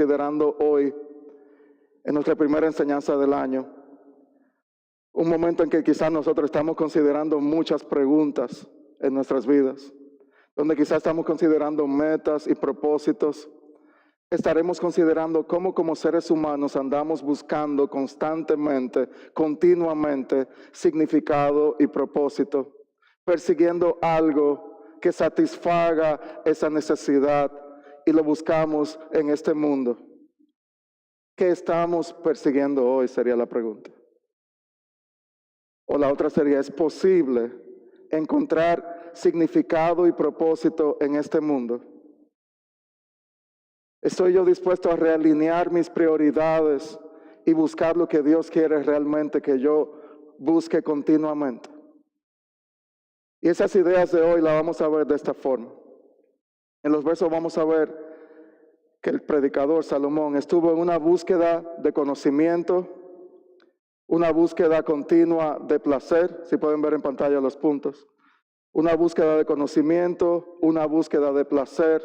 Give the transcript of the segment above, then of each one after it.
considerando hoy, en nuestra primera enseñanza del año, un momento en que quizás nosotros estamos considerando muchas preguntas en nuestras vidas, donde quizás estamos considerando metas y propósitos. Estaremos considerando cómo como seres humanos andamos buscando constantemente, continuamente, significado y propósito, persiguiendo algo que satisfaga esa necesidad y lo buscamos en este mundo. ¿Qué estamos persiguiendo hoy? Sería la pregunta. O la otra sería, ¿es posible encontrar significado y propósito en este mundo? ¿Estoy yo dispuesto a realinear mis prioridades y buscar lo que Dios quiere realmente que yo busque continuamente? Y esas ideas de hoy las vamos a ver de esta forma. En los versos vamos a ver que el predicador Salomón estuvo en una búsqueda de conocimiento, una búsqueda continua de placer, si pueden ver en pantalla los puntos, una búsqueda de conocimiento, una búsqueda de placer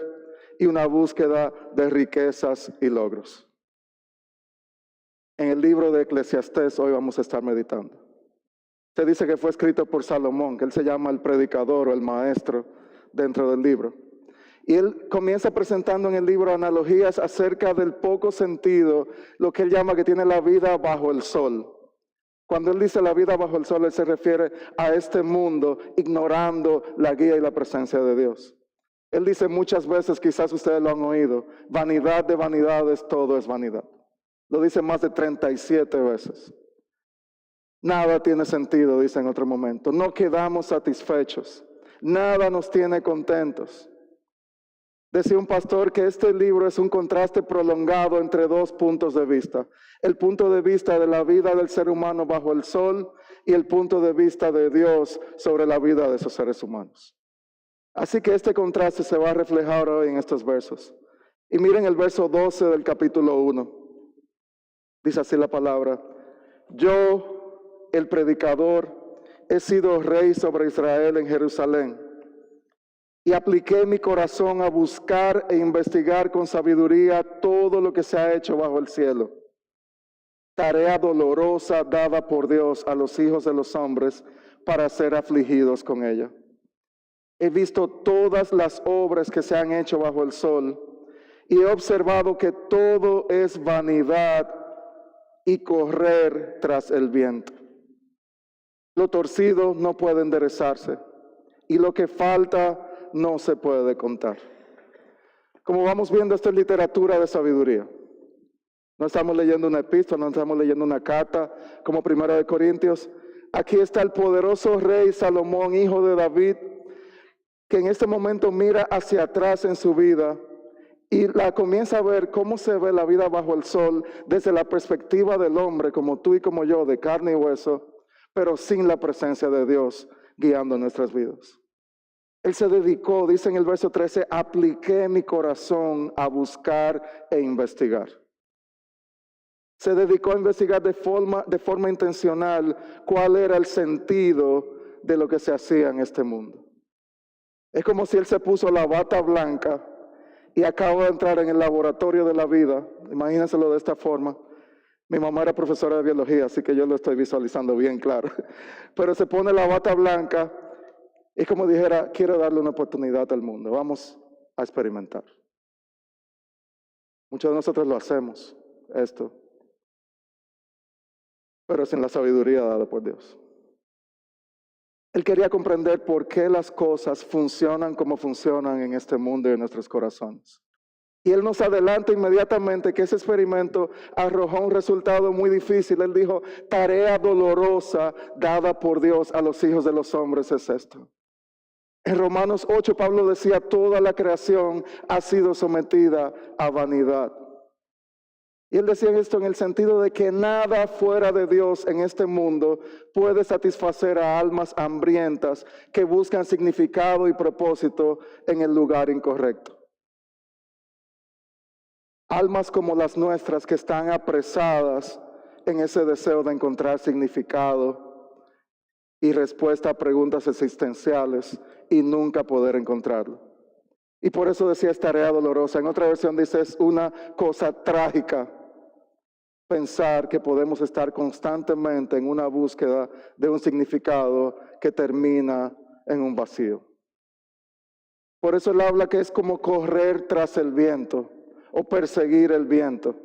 y una búsqueda de riquezas y logros. En el libro de Eclesiastés hoy vamos a estar meditando. Se dice que fue escrito por Salomón, que él se llama el predicador o el maestro dentro del libro. Y él comienza presentando en el libro analogías acerca del poco sentido, lo que él llama que tiene la vida bajo el sol. Cuando él dice la vida bajo el sol, él se refiere a este mundo ignorando la guía y la presencia de Dios. Él dice muchas veces, quizás ustedes lo han oído, vanidad de vanidades, todo es vanidad. Lo dice más de 37 veces. Nada tiene sentido, dice en otro momento. No quedamos satisfechos. Nada nos tiene contentos. Decía un pastor que este libro es un contraste prolongado entre dos puntos de vista. El punto de vista de la vida del ser humano bajo el sol y el punto de vista de Dios sobre la vida de esos seres humanos. Así que este contraste se va a reflejar hoy en estos versos. Y miren el verso 12 del capítulo 1. Dice así la palabra: yo, el predicador, he sido rey sobre Israel en Jerusalén. Y apliqué mi corazón a buscar e investigar con sabiduría todo lo que se ha hecho bajo el cielo. Tarea dolorosa dada por Dios a los hijos de los hombres para ser afligidos con ella. He visto todas las obras que se han hecho bajo el sol y he observado que todo es vanidad y correr tras el viento. Lo torcido no puede enderezarse y lo que falta no se puede contar. Como vamos viendo, esta es literatura de sabiduría. No estamos leyendo una epístola, no estamos leyendo una carta como Primera de Corintios. Aquí está el poderoso rey Salomón, hijo de David, que en este momento mira hacia atrás en su vida y la comienza a ver cómo se ve la vida bajo el sol desde la perspectiva del hombre, como tú y como yo, de carne y hueso, pero sin la presencia de Dios guiando nuestras vidas. Él se dedicó, dice en el verso 13, apliqué mi corazón a buscar e investigar. Se dedicó a investigar de forma intencional cuál era el sentido de lo que se hacía en este mundo. Es como si él se puso la bata blanca y acaba de entrar en el laboratorio de la vida. Imagínenselo de esta forma. Mi mamá era profesora de biología, así que yo lo estoy visualizando bien claro. Pero se pone la bata blanca y como dijera, quiero darle una oportunidad al mundo. Vamos a experimentar. Muchos de nosotros lo hacemos, esto, pero sin la sabiduría dada por Dios. Él quería comprender por qué las cosas funcionan como funcionan en este mundo y en nuestros corazones. Y él nos adelanta inmediatamente que ese experimento arrojó un resultado muy difícil. Él dijo, tarea dolorosa dada por Dios a los hijos de los hombres es esto. En Romanos 8, Pablo decía, toda la creación ha sido sometida a vanidad. Y él decía esto en el sentido de que nada fuera de Dios en este mundo puede satisfacer a almas hambrientas que buscan significado y propósito en el lugar incorrecto. Almas como las nuestras que están apresadas en ese deseo de encontrar significado y respuesta a preguntas existenciales y nunca poder encontrarlo. Y por eso decía es tarea dolorosa. En otra versión dice es una cosa trágica pensar que podemos estar constantemente en una búsqueda de un significado que termina en un vacío. Por eso él habla que es como correr tras el viento o perseguir el viento.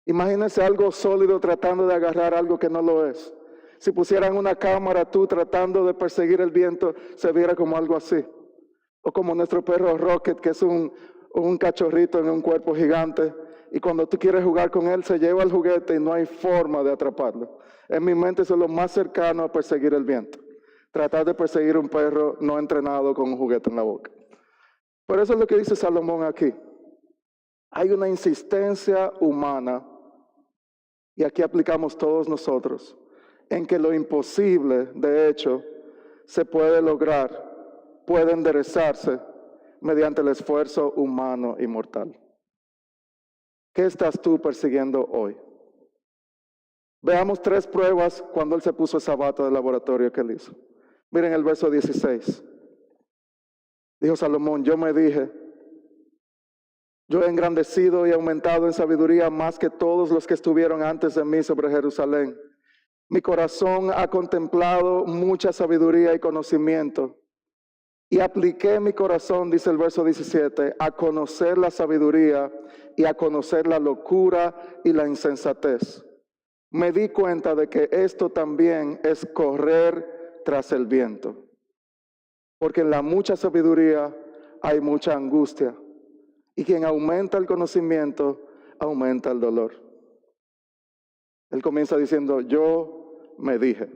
Imagínense algo sólido tratando de agarrar algo que no lo es. Si pusieran una cámara tú tratando de perseguir el viento, se viera como algo así. O como nuestro perro Rocket, que es un cachorrito en un cuerpo gigante. Y cuando tú quieres jugar con él, se lleva el juguete y no hay forma de atraparlo. En mi mente eso es lo más cercano a perseguir el viento. Tratar de perseguir un perro no entrenado con un juguete en la boca. Por eso es lo que dice Salomón aquí. Hay una insistencia humana, y aquí aplicamos todos nosotros, en que lo imposible, de hecho, se puede lograr, puede enderezarse mediante el esfuerzo humano y mortal. ¿Qué estás tú persiguiendo hoy? Veamos 3 pruebas cuando él se puso esa bata de laboratorio que él hizo. Miren el verso 16. Dijo Salomón, yo me dije, yo he engrandecido y aumentado en sabiduría más que todos los que estuvieron antes de mí sobre Jerusalén. Mi corazón ha contemplado mucha sabiduría y conocimiento. Y apliqué mi corazón, dice el verso 17, a conocer la sabiduría y a conocer la locura y la insensatez. Me di cuenta de que esto también es correr tras el viento. Porque en la mucha sabiduría hay mucha angustia. Y quien aumenta el conocimiento, aumenta el dolor. Él comienza diciendo, yo me dije.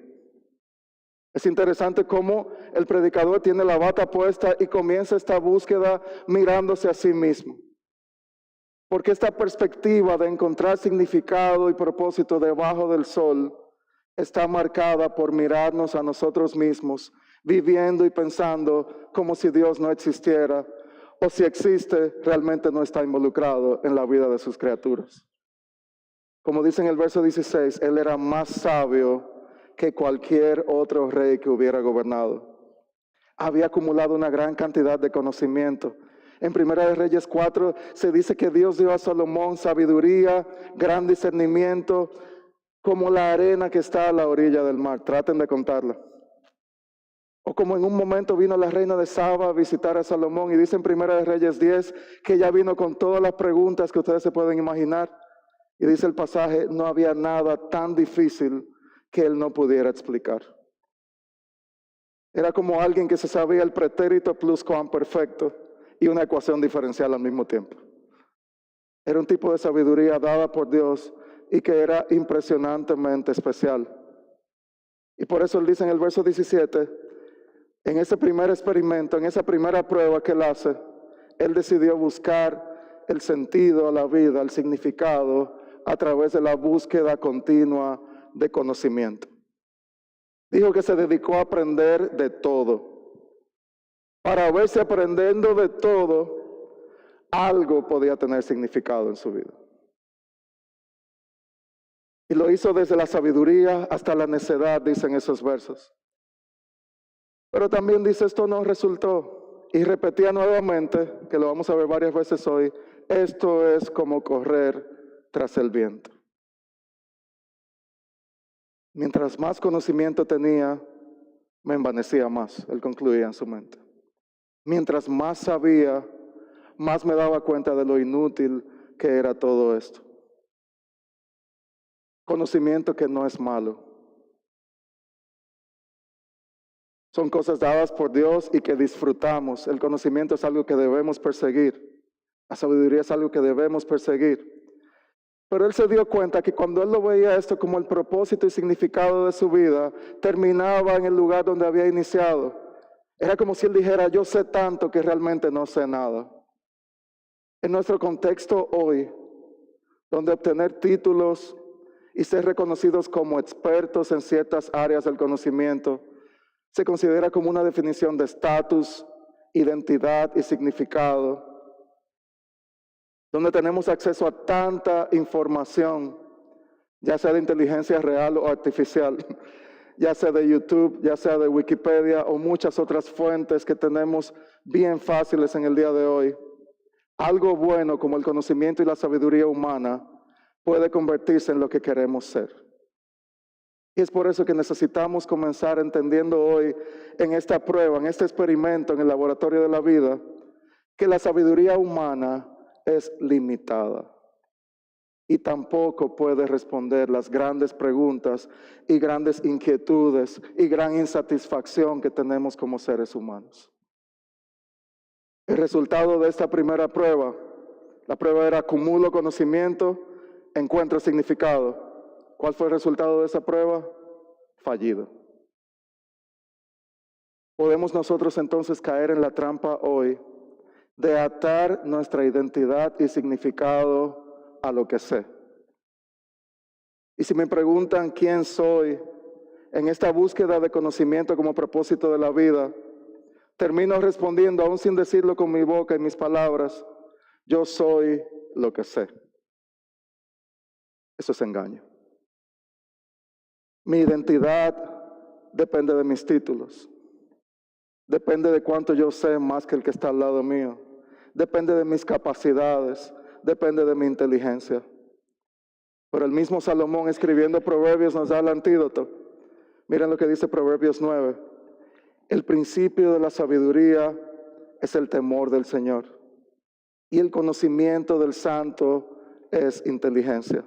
Es interesante cómo el predicador tiene la bata puesta y comienza esta búsqueda mirándose a sí mismo. Porque esta perspectiva de encontrar significado y propósito debajo del sol está marcada por mirarnos a nosotros mismos, viviendo y pensando como si Dios no existiera, o si existe, realmente no está involucrado en la vida de sus criaturas. Como dice en el verso 16, él era más sabio que cualquier otro rey que hubiera gobernado. Había acumulado una gran cantidad de conocimiento. En Primera de Reyes 4 se dice que Dios dio a Salomón sabiduría, gran discernimiento, como la arena que está a la orilla del mar. Traten de contarla. O como en un momento vino la reina de Saba a visitar a Salomón y dice en Primera de Reyes 10 que ella vino con todas las preguntas que ustedes se pueden imaginar. Y dice el pasaje, no había nada tan difícil que él no pudiera explicar. Era como alguien que se sabía el pretérito pluscuamperfecto y una ecuación diferencial al mismo tiempo. Era un tipo de sabiduría dada por Dios y que era impresionantemente especial. Y por eso él dice en el verso 17, en ese primer experimento, en esa primera prueba que él hace, él decidió buscar el sentido a la vida, el significado, a través de la búsqueda continua de conocimiento. Dijo que se dedicó a aprender de todo, para ver si aprendiendo de todo, algo podía tener significado en su vida. Y lo hizo desde la sabiduría hasta la necedad, dicen esos versos. Pero también dice, esto no resultó. Y repetía nuevamente, que lo vamos a ver varias veces hoy, esto es como correr tras el viento. Mientras más conocimiento tenía, me envanecía más, él concluía en su mente. Mientras más sabía, más me daba cuenta de lo inútil que era todo esto. Conocimiento que no es malo. Son cosas dadas por Dios y que disfrutamos. El conocimiento es algo que debemos perseguir. La sabiduría es algo que debemos perseguir. Pero él se dio cuenta que cuando él lo veía esto como el propósito y significado de su vida, terminaba en el lugar donde había iniciado. Era como si él dijera, yo sé tanto que realmente no sé nada. En nuestro contexto hoy, donde obtener títulos y ser reconocidos como expertos en ciertas áreas del conocimiento, se considera como una definición de estatus, identidad y significado, donde tenemos acceso a tanta información, ya sea de inteligencia real o artificial, ya sea de YouTube, ya sea de Wikipedia o muchas otras fuentes que tenemos bien fáciles en el día de hoy, algo bueno como el conocimiento y la sabiduría humana puede convertirse en lo que queremos ser. Y es por eso que necesitamos comenzar entendiendo hoy en esta prueba, en este experimento en el laboratorio de la vida, que la sabiduría humana es limitada y tampoco puede responder las grandes preguntas y grandes inquietudes y gran insatisfacción que tenemos como seres humanos. El resultado de esta primera prueba, la prueba era acumulo conocimiento, encuentro significado. ¿Cuál fue el resultado de esa prueba? Fallido. Podemos nosotros entonces caer en la trampa hoy de atar nuestra identidad y significado a lo que sé. Y si me preguntan quién soy en esta búsqueda de conocimiento como propósito de la vida, termino respondiendo, aún sin decirlo con mi boca y mis palabras, yo soy lo que sé. Eso es engaño. Mi identidad depende de mis títulos. Depende de cuánto yo sé más que el que está al lado mío. Depende de mis capacidades. Depende de mi inteligencia. Pero el mismo Salomón escribiendo Proverbios nos da el antídoto. Miren lo que dice Proverbios 9. El principio de la sabiduría es el temor del Señor. Y el conocimiento del santo es inteligencia.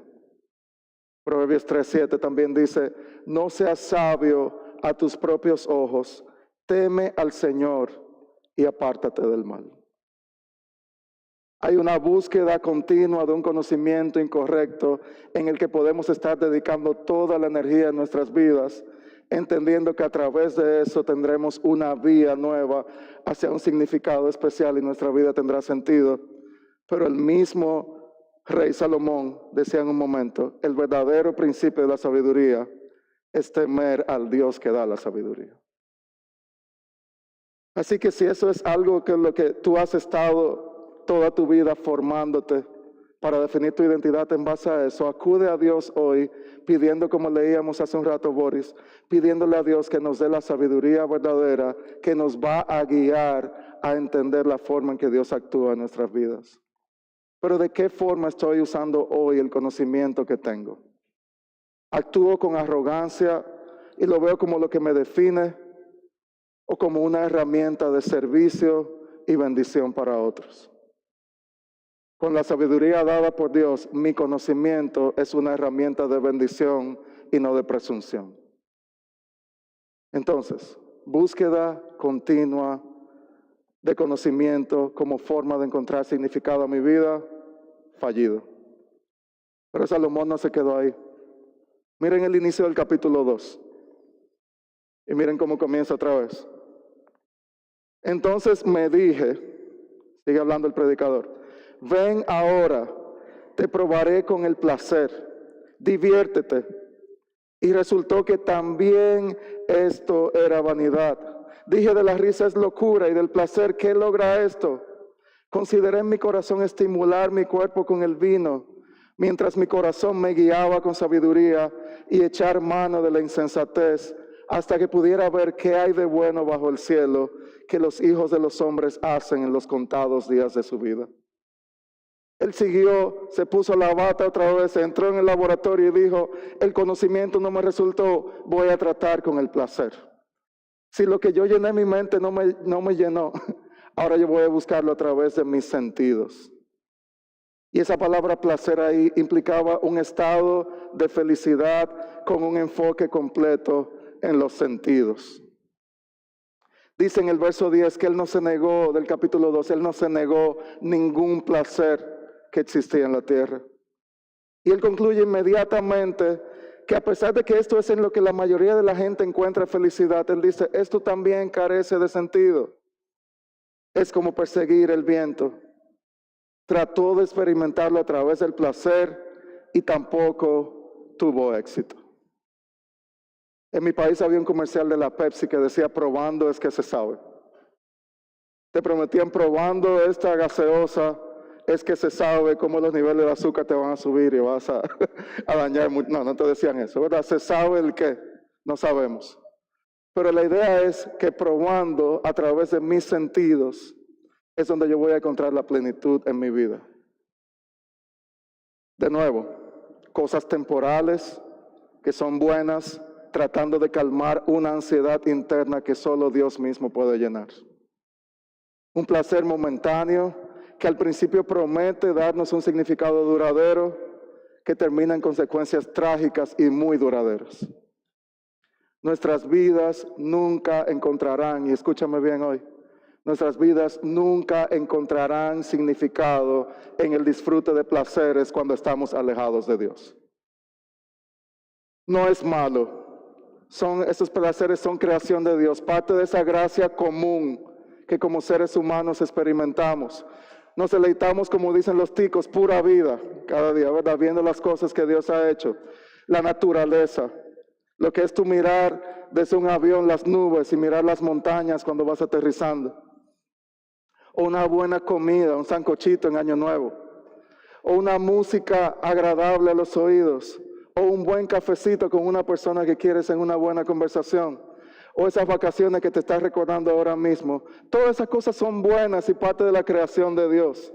Proverbios 3:7 también dice, no seas sabio a tus propios ojos, teme al Señor y apártate del mal. Hay una búsqueda continua de un conocimiento incorrecto en el que podemos estar dedicando toda la energía de nuestras vidas, entendiendo que a través de eso tendremos una vía nueva hacia un significado especial y nuestra vida tendrá sentido. Pero el mismo Rey Salomón decía en un momento, el verdadero principio de la sabiduría es temer al Dios que da la sabiduría. Así que si eso es algo que lo que tú has estado toda tu vida formándote para definir tu identidad en base a eso, acude a Dios hoy pidiendo, como leíamos hace un rato, Boris, pidiéndole a Dios que nos dé la sabiduría verdadera que nos va a guiar a entender la forma en que Dios actúa en nuestras vidas. Pero ¿de qué forma estoy usando hoy el conocimiento que tengo? ¿Actúo con arrogancia y lo veo como lo que me define o como una herramienta de servicio y bendición para otros? Con la sabiduría dada por Dios, mi conocimiento es una herramienta de bendición y no de presunción. Entonces, búsqueda continua de conocimiento como forma de encontrar significado a mi vida, fallido. Pero Salomón no se quedó ahí. Miren el inicio del capítulo 2. Y miren cómo comienza otra vez. Entonces me dije, sigue hablando el predicador, ven ahora, te probaré con el placer, diviértete. Y resultó que también esto era vanidad. Dije, de la risa es locura y del placer, ¿qué logra esto? Consideré en mi corazón estimular mi cuerpo con el vino, mientras mi corazón me guiaba con sabiduría y echar mano de la insensatez, hasta que pudiera ver qué hay de bueno bajo el cielo que los hijos de los hombres hacen en los contados días de su vida. Él siguió, se puso la bata otra vez, entró en el laboratorio y dijo, el conocimiento no me resultó, voy a tratar con el placer. Si lo que yo llené en mi mente no me llenó, ahora yo voy a buscarlo a través de mis sentidos. Y esa palabra placer ahí implicaba un estado de felicidad con un enfoque completo en los sentidos. Dice en el verso 10 que él no se negó, del capítulo 2, él no se negó ningún placer que existía en la tierra. Y él concluye inmediatamente que a pesar de que esto es en lo que la mayoría de la gente encuentra felicidad, él dice, esto también carece de sentido. Es como perseguir el viento. Trató de experimentarlo a través del placer y tampoco tuvo éxito. En mi país había un comercial de la Pepsi que decía, probando es que se sabe. Te prometían, probando esta gaseosa es que se sabe cómo los niveles de azúcar te van a subir y vas a dañar mucho. No te decían eso, ¿verdad? Se sabe el qué. No sabemos. Pero la idea es que probando a través de mis sentidos es donde yo voy a encontrar la plenitud en mi vida. De nuevo, cosas temporales que son buenas, tratando de calmar una ansiedad interna que solo Dios mismo puede llenar. Un placer momentáneo que al principio promete darnos un significado duradero, que termina en consecuencias trágicas y muy duraderas. Nuestras vidas nunca encontrarán, y escúchame bien hoy, nuestras vidas nunca encontrarán significado en el disfrute de placeres cuando estamos alejados de Dios. No es malo. Esos placeres son creación de Dios, parte de esa gracia común que como seres humanos experimentamos. Nos deleitamos, como dicen los ticos, pura vida cada día, ¿verdad? Viendo las cosas que Dios ha hecho, la naturaleza. Lo que es tu mirar desde un avión las nubes y mirar las montañas cuando vas aterrizando. O una buena comida, un sancochito en Año Nuevo. O una música agradable a los oídos. O un buen cafecito con una persona que quieres en una buena conversación. O esas vacaciones que te estás recordando ahora mismo. Todas esas cosas son buenas y parte de la creación de Dios.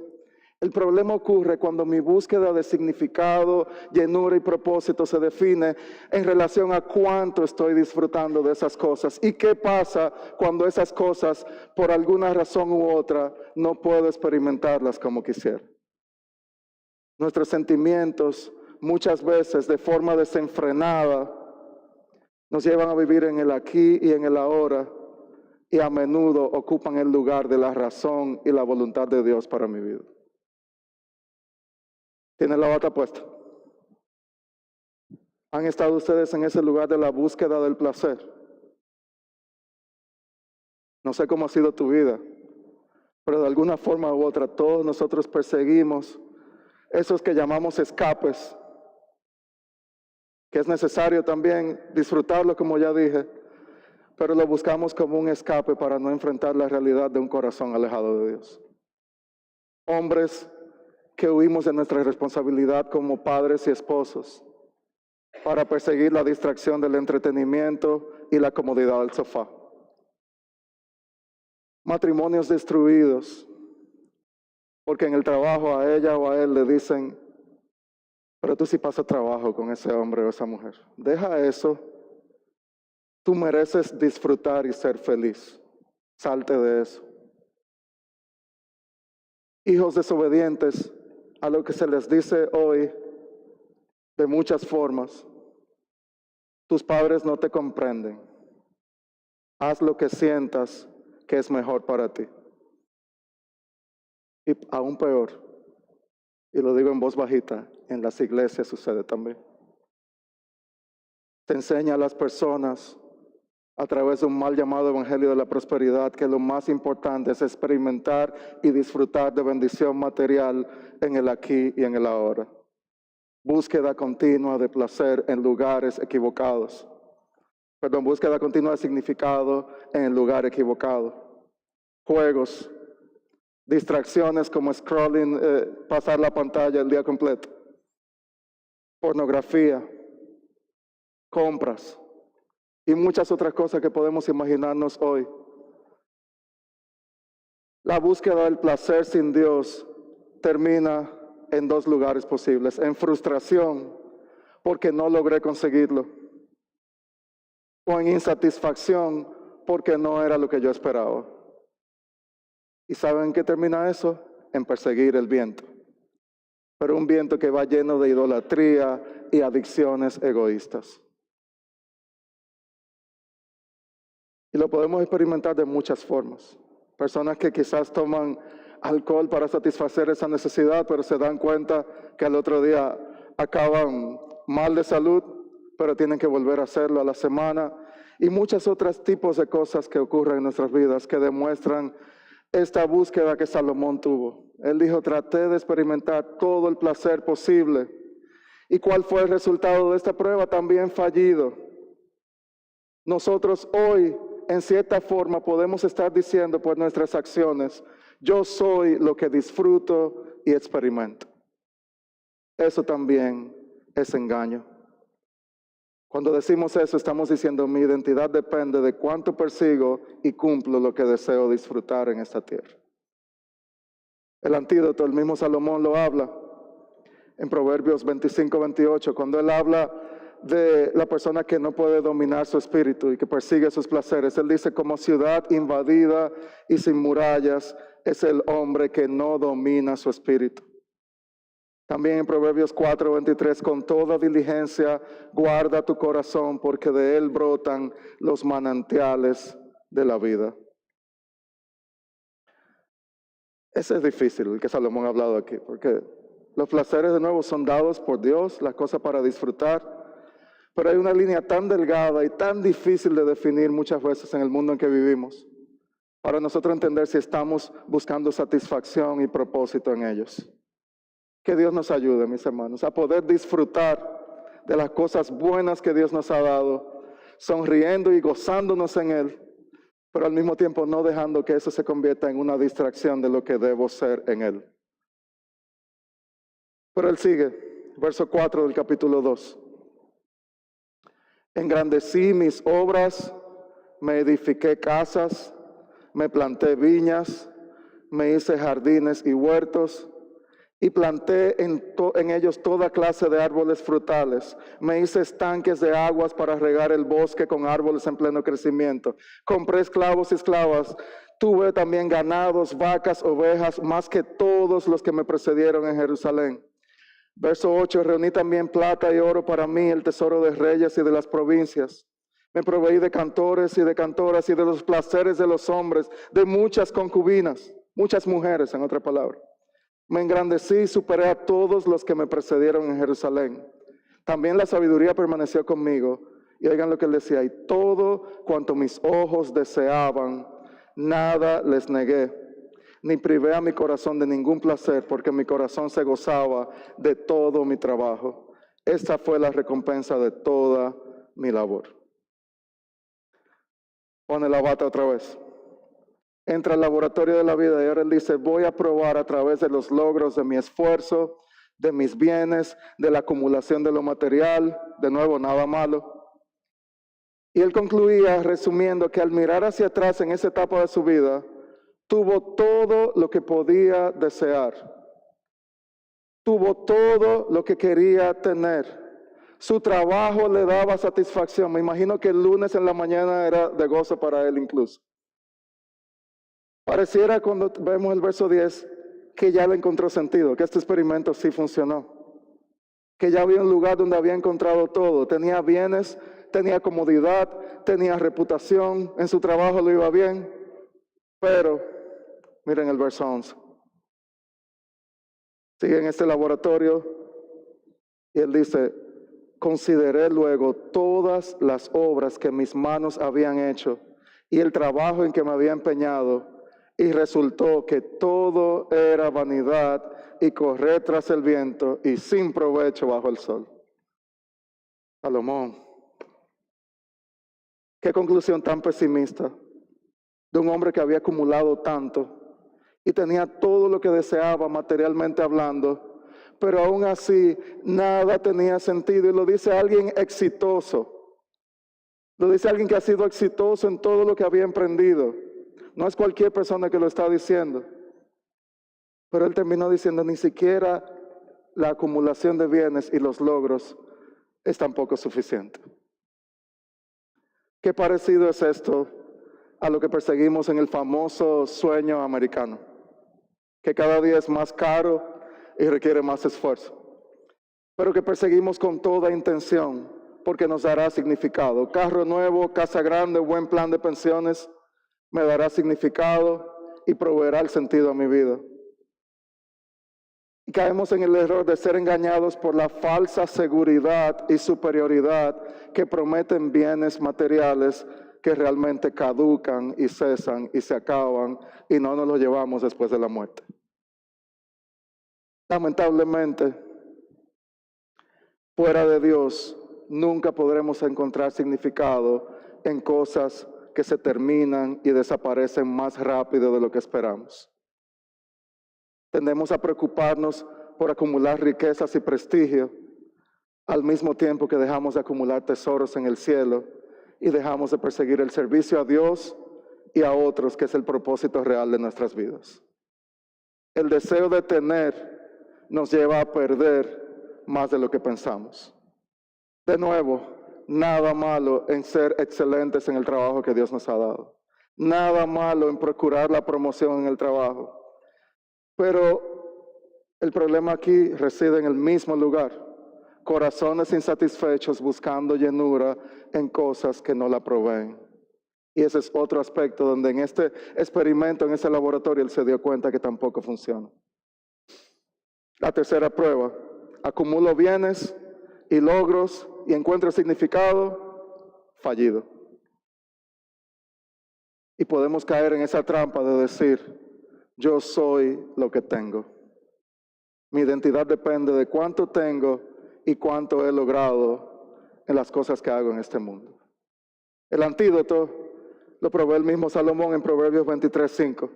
El problema ocurre cuando mi búsqueda de significado, llenura y propósito se define en relación a cuánto estoy disfrutando de esas cosas. ¿Y qué pasa cuando esas cosas, por alguna razón u otra, no puedo experimentarlas como quisiera? Nuestros sentimientos, muchas veces de forma desenfrenada, nos llevan a vivir en el aquí y en el ahora, y a menudo ocupan el lugar de la razón y la voluntad de Dios para mi vida. ¿Tienen la bata puesta? ¿Han estado ustedes en ese lugar de la búsqueda del placer? No sé cómo ha sido tu vida, pero de alguna forma u otra todos nosotros perseguimos esos que llamamos escapes, que es necesario también disfrutarlo, como ya dije, pero lo buscamos como un escape para no enfrentar la realidad de un corazón alejado de Dios. Hombres que huimos de nuestra responsabilidad como padres y esposos para perseguir la distracción del entretenimiento y la comodidad del sofá. Matrimonios destruidos porque en el trabajo a ella o a él le dicen: pero tú sí pasas trabajo con ese hombre o esa mujer. Deja eso. Tú mereces disfrutar y ser feliz. Salte de eso. Hijos desobedientes a lo que se les dice hoy de muchas formas. Tus padres no te comprenden. Haz lo que sientas que es mejor para ti. Y aún peor, y lo digo en voz bajita, en las iglesias sucede también. Te enseña a las personas a través de un mal llamado evangelio de la prosperidad que lo más importante es experimentar y disfrutar de bendición material en el aquí y en el ahora. Búsqueda continua de placer en lugares equivocados. Búsqueda continua de significado en el lugar equivocado. Juegos, distracciones como scrolling, pasar la pantalla el día completo. Pornografía, compras y muchas otras cosas que podemos imaginarnos hoy. La búsqueda del placer sin Dios termina en dos lugares posibles: en frustración porque no logré conseguirlo, o en insatisfacción porque no era lo que yo esperaba. ¿Y saben qué termina eso? En perseguir el viento, pero un viento que va lleno de idolatría y adicciones egoístas. Y lo podemos experimentar de muchas formas. Personas que quizás toman alcohol para satisfacer esa necesidad, pero se dan cuenta que al otro día acaban mal de salud, pero tienen que volver a hacerlo a la semana. Y muchos otros tipos de cosas que ocurren en nuestras vidas que demuestran esta búsqueda que Salomón tuvo. Él dijo: traté de experimentar todo el placer posible. ¿Y cuál fue el resultado de esta prueba? También fallido. Nosotros hoy, en cierta forma, podemos estar diciendo por nuestras acciones: yo soy lo que disfruto y experimento. Eso también es engaño. Cuando decimos eso, estamos diciendo mi identidad depende de cuánto persigo y cumplo lo que deseo disfrutar en esta tierra. El antídoto, el mismo Salomón lo habla en Proverbios 25-28, cuando él habla de la persona que no puede dominar su espíritu y que persigue sus placeres. Él dice, como ciudad invadida y sin murallas es el hombre que no domina su espíritu. También en Proverbios 4:23, con toda diligencia guarda tu corazón, porque de él brotan los manantiales de la vida. Ese es difícil, el que Salomón ha hablado aquí, porque los placeres de nuevo son dados por Dios, las cosas para disfrutar, pero hay una línea tan delgada y tan difícil de definir muchas veces en el mundo en que vivimos, para nosotros entender si estamos buscando satisfacción y propósito en ellos. Que Dios nos ayude, mis hermanos, a poder disfrutar de las cosas buenas que Dios nos ha dado, sonriendo y gozándonos en Él, pero al mismo tiempo no dejando que eso se convierta en una distracción de lo que debo ser en Él. Pero Él sigue, verso 4 del capítulo 2. Engrandecí mis obras, me edifiqué casas, me planté viñas, me hice jardines y huertos, y planté en ellos toda clase de árboles frutales. Me hice estanques de aguas para regar el bosque con árboles en pleno crecimiento. Compré esclavos y esclavas. Tuve también ganados, vacas, ovejas, más que todos los que me precedieron en Jerusalén. Verso 8, reuní también plata y oro para mí, el tesoro de reyes y de las provincias. Me proveí de cantores y de cantoras y de los placeres de los hombres, de muchas concubinas, muchas mujeres, en otra palabra. Me engrandecí y superé a todos los que me precedieron en Jerusalén. También la sabiduría permaneció conmigo. Y oigan lo que él decía, y todo cuanto mis ojos deseaban, nada les negué, ni privé a mi corazón de ningún placer, porque mi corazón se gozaba de todo mi trabajo. Esta fue la recompensa de toda mi labor. Pone la bata otra vez. Entra al laboratorio de la vida y ahora él dice, voy a probar a través de los logros de mi esfuerzo, de mis bienes, de la acumulación de lo material, de nuevo, nada malo. Y él concluía resumiendo que al mirar hacia atrás en esa etapa de su vida, tuvo todo lo que podía desear. Tuvo todo lo que quería tener. Su trabajo le daba satisfacción. Me imagino que el lunes en la mañana era de gozo para él incluso. Pareciera cuando vemos el verso 10 que ya le encontró sentido, que este experimento sí funcionó. Que ya había un lugar donde había encontrado todo. Tenía bienes, tenía comodidad, tenía reputación, en su trabajo lo iba bien. Pero, miren el verso 11. Sigue en este laboratorio y él dice, consideré luego todas las obras que mis manos habían hecho y el trabajo en que me había empeñado. Y resultó que todo era vanidad y correr tras el viento y sin provecho bajo el sol. Salomón. Qué conclusión tan pesimista de un hombre que había acumulado tanto y tenía todo lo que deseaba materialmente hablando, pero aún así nada tenía sentido. Y lo dice alguien exitoso. Lo dice alguien que ha sido exitoso en todo lo que había emprendido. No es cualquier persona que lo está diciendo. Pero él terminó diciendo, ni siquiera la acumulación de bienes y los logros es tampoco suficiente. ¿Qué parecido es esto a lo que perseguimos en el famoso sueño americano? Que cada día es más caro y requiere más esfuerzo. Pero que perseguimos con toda intención porque nos dará significado. Carro nuevo, casa grande, buen plan de pensiones. Me dará significado y proveerá el sentido a mi vida. Y caemos en el error de ser engañados por la falsa seguridad y superioridad que prometen bienes materiales que realmente caducan y cesan y se acaban y no nos los llevamos después de la muerte. Lamentablemente, fuera de Dios, nunca podremos encontrar significado en cosas que se terminan y desaparecen más rápido de lo que esperamos. Tendemos a preocuparnos por acumular riquezas y prestigio al mismo tiempo que dejamos de acumular tesoros en el cielo y dejamos de perseguir el servicio a Dios y a otros, que es el propósito real de nuestras vidas. El deseo de tener nos lleva a perder más de lo que pensamos. De nuevo, nada malo en ser excelentes en el trabajo que Dios nos ha dado. Nada malo en procurar la promoción en el trabajo. Pero el problema aquí reside en el mismo lugar. Corazones insatisfechos buscando llenura en cosas que no la proveen. Y ese es otro aspecto donde en este experimento, en ese laboratorio, él se dio cuenta que tampoco funciona. La tercera prueba: acumulo bienes y logros y encuentro significado, fallido. Y podemos caer en esa trampa de decir, yo soy lo que tengo. Mi identidad depende de cuánto tengo y cuánto he logrado en las cosas que hago en este mundo. El antídoto lo provee el mismo Salomón en Proverbios 23:5.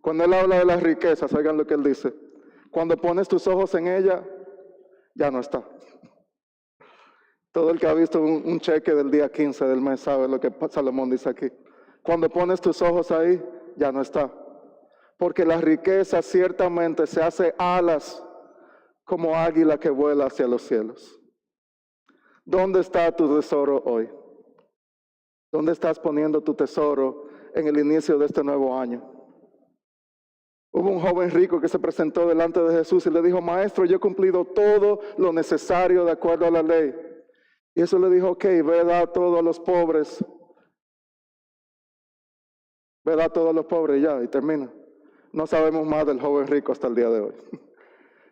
Cuando él habla de las riquezas, oigan lo que él dice. Cuando pones tus ojos en ella, ya no está. Todo el que ha visto un cheque del día 15 del mes sabe lo que Salomón dice aquí. Cuando pones tus ojos ahí, ya no está. Porque la riqueza ciertamente se hace alas como águila que vuela hacia los cielos. ¿Dónde está tu tesoro hoy? ¿Dónde estás poniendo tu tesoro en el inicio de este nuevo año? Hubo un joven rico que se presentó delante de Jesús y le dijo, Maestro, yo he cumplido todo lo necesario de acuerdo a la ley. Y eso le dijo, ok, ve, da todo a los pobres. Ve, da todo a los pobres ya, y termina. No sabemos más del joven rico hasta el día de hoy.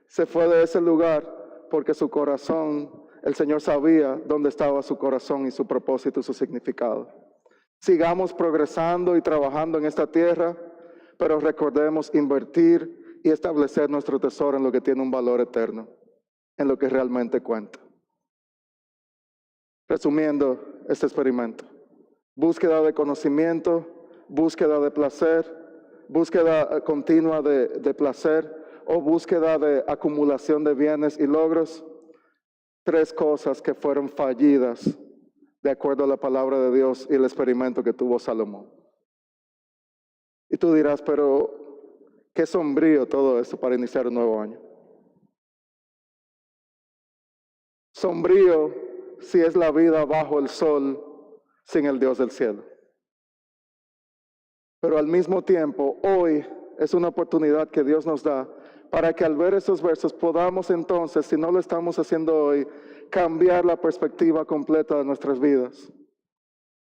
Se fue de ese lugar porque su corazón, el Señor sabía dónde estaba su corazón y su propósito y su significado. Sigamos progresando y trabajando en esta tierra, pero recordemos invertir y establecer nuestro tesoro en lo que tiene un valor eterno, en lo que realmente cuenta. Resumiendo este experimento: búsqueda de conocimiento, búsqueda de placer, búsqueda continua de placer o búsqueda de acumulación de bienes y logros. Tres cosas que fueron fallidas de acuerdo a la palabra de Dios y el experimento que tuvo Salomón. Y tú dirás, pero qué sombrío todo esto para iniciar un nuevo año. Sombrío si es la vida bajo el sol sin el Dios del cielo. Pero al mismo tiempo, hoy es una oportunidad que Dios nos da para que al ver esos versos podamos entonces, si no lo estamos haciendo hoy, cambiar la perspectiva completa de nuestras vidas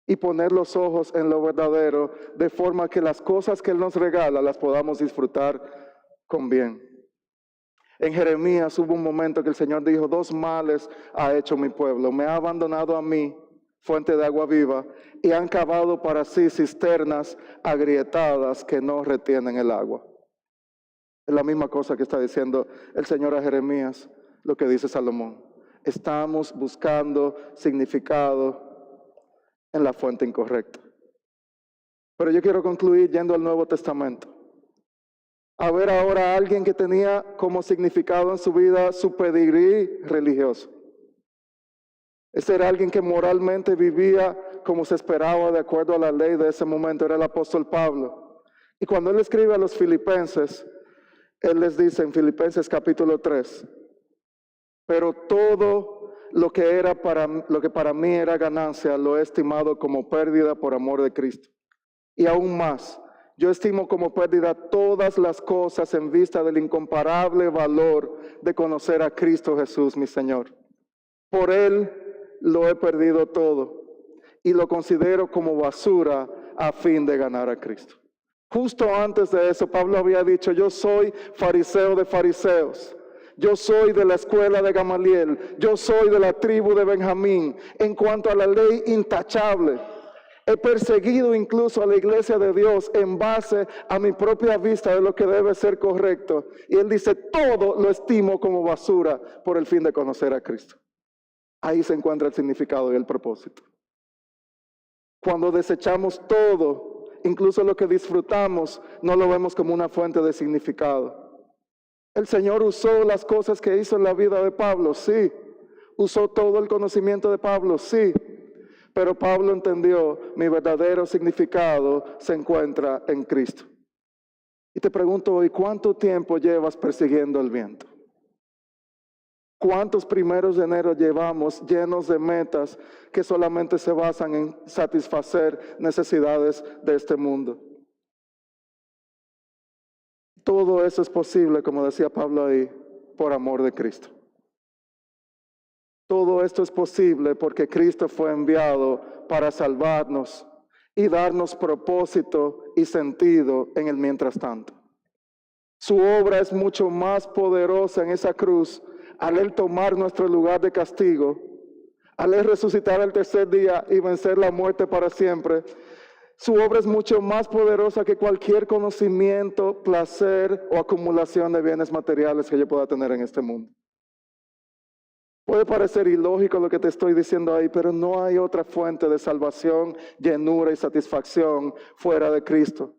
y poner los ojos en lo verdadero, de forma que las cosas que Él nos regala las podamos disfrutar con bien. En Jeremías hubo un momento que el Señor dijo, 2 males ha hecho mi pueblo. Me ha abandonado a mí, fuente de agua viva, y han cavado para sí cisternas agrietadas que no retienen el agua. Es la misma cosa que está diciendo el Señor a Jeremías, lo que dice Salomón. Estamos buscando significado en la fuente incorrecta. Pero yo quiero concluir yendo al Nuevo Testamento. A ver ahora a alguien que tenía como significado en su vida su pedigrí religioso. Ese era alguien que moralmente vivía como se esperaba de acuerdo a la ley de ese momento, era el apóstol Pablo. Y cuando él escribe a los filipenses, él les dice en Filipenses capítulo 3, pero todo lo que para mí era ganancia, lo he estimado como pérdida por amor de Cristo. Y aún más, yo estimo como pérdida todas las cosas en vista del incomparable valor de conocer a Cristo Jesús, mi Señor. Por Él lo he perdido todo y lo considero como basura a fin de ganar a Cristo. Justo antes de eso, Pablo había dicho, yo soy fariseo de fariseos. Yo soy de la escuela de Gamaliel, yo soy de la tribu de Benjamín. En cuanto a la ley intachable, he perseguido incluso a la iglesia de Dios en base a mi propia vista de lo que debe ser correcto. Y él dice, todo lo estimo como basura por el fin de conocer a Cristo. Ahí se encuentra el significado y el propósito. Cuando desechamos todo, incluso lo que disfrutamos, no lo vemos como una fuente de significado. El Señor usó las cosas que hizo en la vida de Pablo, sí. ¿Usó todo el conocimiento de Pablo? Sí. Pero Pablo entendió, mi verdadero significado se encuentra en Cristo. Y te pregunto hoy, ¿cuánto tiempo llevas persiguiendo el viento? ¿Cuántos primeros de enero llevamos llenos de metas que solamente se basan en satisfacer necesidades de este mundo? Todo eso es posible, como decía Pablo ahí, por amor de Cristo. Todo esto es posible porque Cristo fue enviado para salvarnos y darnos propósito y sentido en el mientras tanto. Su obra es mucho más poderosa en esa cruz al Él tomar nuestro lugar de castigo, al Él resucitar el tercer día y vencer la muerte para siempre. Su obra es mucho más poderosa que cualquier conocimiento, placer o acumulación de bienes materiales que yo pueda tener en este mundo. Puede parecer ilógico lo que te estoy diciendo ahí, pero no hay otra fuente de salvación, llenura y satisfacción fuera de Cristo.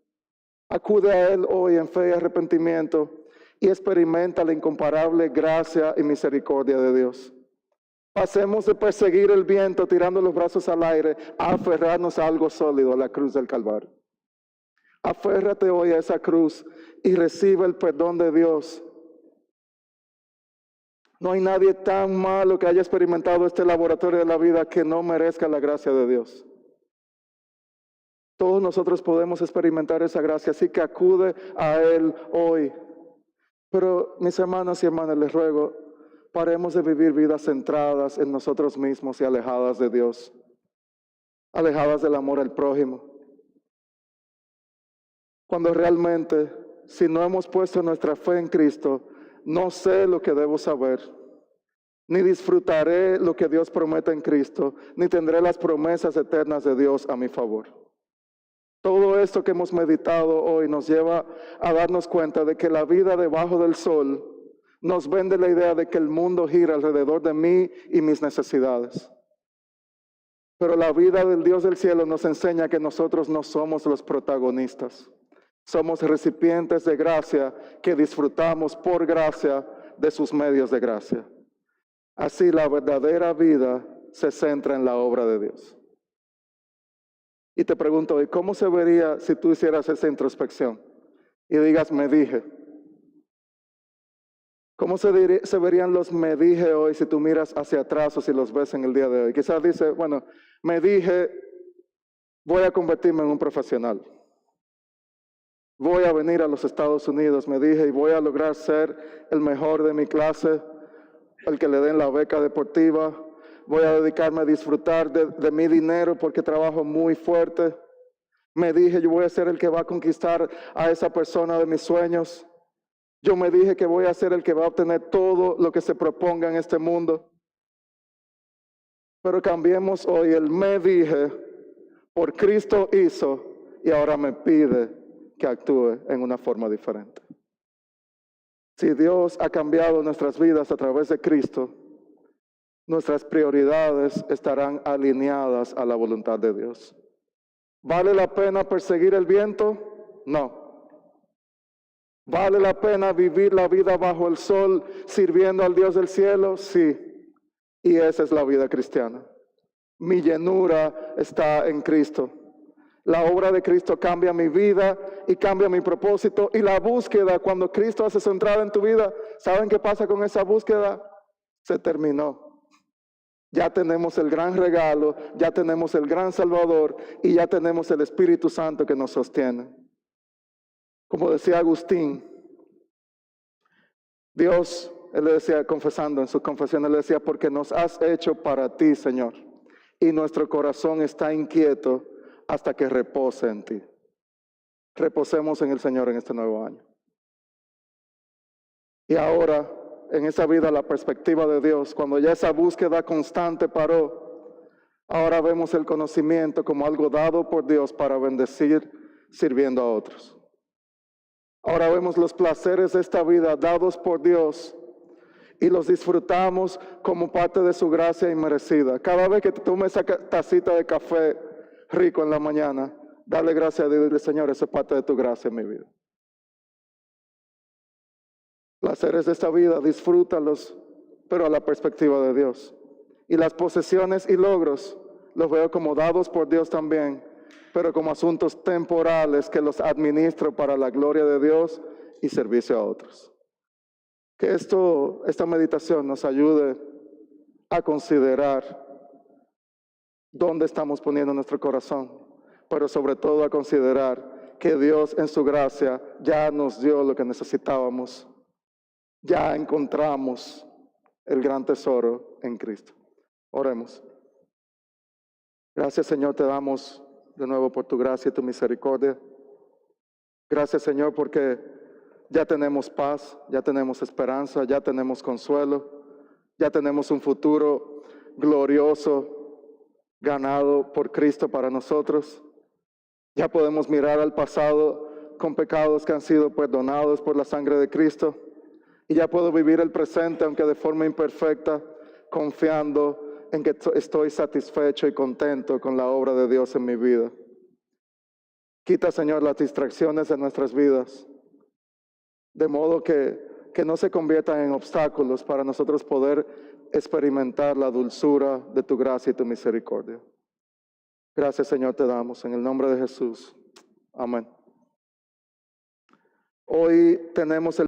Acude a Él hoy en fe y arrepentimiento y experimenta la incomparable gracia y misericordia de Dios. Pasemos de perseguir el viento tirando los brazos al aire a aferrarnos a algo sólido, a la cruz del Calvario. Aférrate hoy a esa cruz y recibe el perdón de Dios. No hay nadie tan malo que haya experimentado este laboratorio de la vida que no merezca la gracia de Dios. Todos nosotros podemos experimentar esa gracia, así que acude a Él hoy. Pero mis hermanos y hermanas, les ruego, paremos de vivir vidas centradas en nosotros mismos y alejadas de Dios, alejadas del amor al prójimo. Cuando realmente, si no hemos puesto nuestra fe en Cristo, no sé lo que debo saber, ni disfrutaré lo que Dios promete en Cristo, ni tendré las promesas eternas de Dios a mi favor. Todo esto que hemos meditado hoy nos lleva a darnos cuenta de que la vida debajo del sol nos vende la idea de que el mundo gira alrededor de mí y mis necesidades. Pero la vida del Dios del cielo nos enseña que nosotros no somos los protagonistas. Somos recipientes de gracia que disfrutamos por gracia de sus medios de gracia. Así la verdadera vida se centra en la obra de Dios. Y te pregunto hoy, ¿cómo se vería si tú hicieras esa introspección? Y digas, me dije. ¿Cómo se verían los me dije hoy si tú miras hacia atrás o si los ves en el día de hoy? Quizás dice, bueno, me dije, voy a convertirme en un profesional. Voy a venir a los Estados Unidos, me dije, y voy a lograr ser el mejor de mi clase, el que le den la beca deportiva. Voy a dedicarme a disfrutar de mi dinero porque trabajo muy fuerte. Me dije, yo voy a ser el que va a conquistar a esa persona de mis sueños. Yo me dije que voy a ser el que va a obtener todo lo que se proponga en este mundo. Pero cambiemos hoy el me dije por Cristo hizo y ahora me pide que actúe en una forma diferente. Si Dios ha cambiado nuestras vidas a través de Cristo, nuestras prioridades estarán alineadas a la voluntad de Dios. ¿Vale la pena perseguir el viento? No. ¿Vale la pena vivir la vida bajo el sol sirviendo al Dios del cielo? Sí. Y esa es la vida cristiana. Mi llenura está en Cristo. La obra de Cristo cambia mi vida y cambia mi propósito. Y la búsqueda, cuando Cristo hace su entrada en tu vida, ¿saben qué pasa con esa búsqueda? Se terminó. Ya tenemos el gran regalo, ya tenemos el gran Salvador y ya tenemos el Espíritu Santo que nos sostiene. Como decía Agustín, Dios, él le decía, confesando en su confesión, él le decía, porque nos has hecho para ti, Señor, y nuestro corazón está inquieto hasta que repose en ti. Reposemos en el Señor en este nuevo año. Y ahora, en esa vida, la perspectiva de Dios, cuando ya esa búsqueda constante paró, ahora vemos el conocimiento como algo dado por Dios para bendecir sirviendo a otros. Ahora vemos los placeres de esta vida dados por Dios y los disfrutamos como parte de su gracia inmerecida. Cada vez que te tomes esa tacita de café rico en la mañana, dale gracias a Dios y dile, Señor, eso es parte de tu gracia en mi vida. Placeres de esta vida, disfrútalos, pero a la perspectiva de Dios. Y las posesiones y logros los veo como dados por Dios también, pero como asuntos temporales que los administro para la gloria de Dios y servicio a otros. Que esta meditación nos ayude a considerar dónde estamos poniendo nuestro corazón, pero sobre todo a considerar que Dios en su gracia ya nos dio lo que necesitábamos. Ya encontramos el gran tesoro en Cristo. Oremos. Gracias, Señor, te damos de nuevo por tu gracia y tu misericordia. Gracias, Señor, porque ya tenemos paz, ya tenemos esperanza, ya tenemos consuelo, ya tenemos un futuro glorioso ganado por Cristo para nosotros. Ya podemos mirar al pasado con pecados que han sido perdonados por la sangre de Cristo. Y ya puedo vivir el presente, aunque de forma imperfecta, confiando en que estoy satisfecho y contento con la obra de Dios en mi vida. Quita, Señor, las distracciones de nuestras vidas, de modo que no se conviertan en obstáculos para nosotros poder experimentar la dulzura de tu gracia y tu misericordia. Gracias, Señor, te damos en el nombre de Jesús. Amén. Hoy tenemos el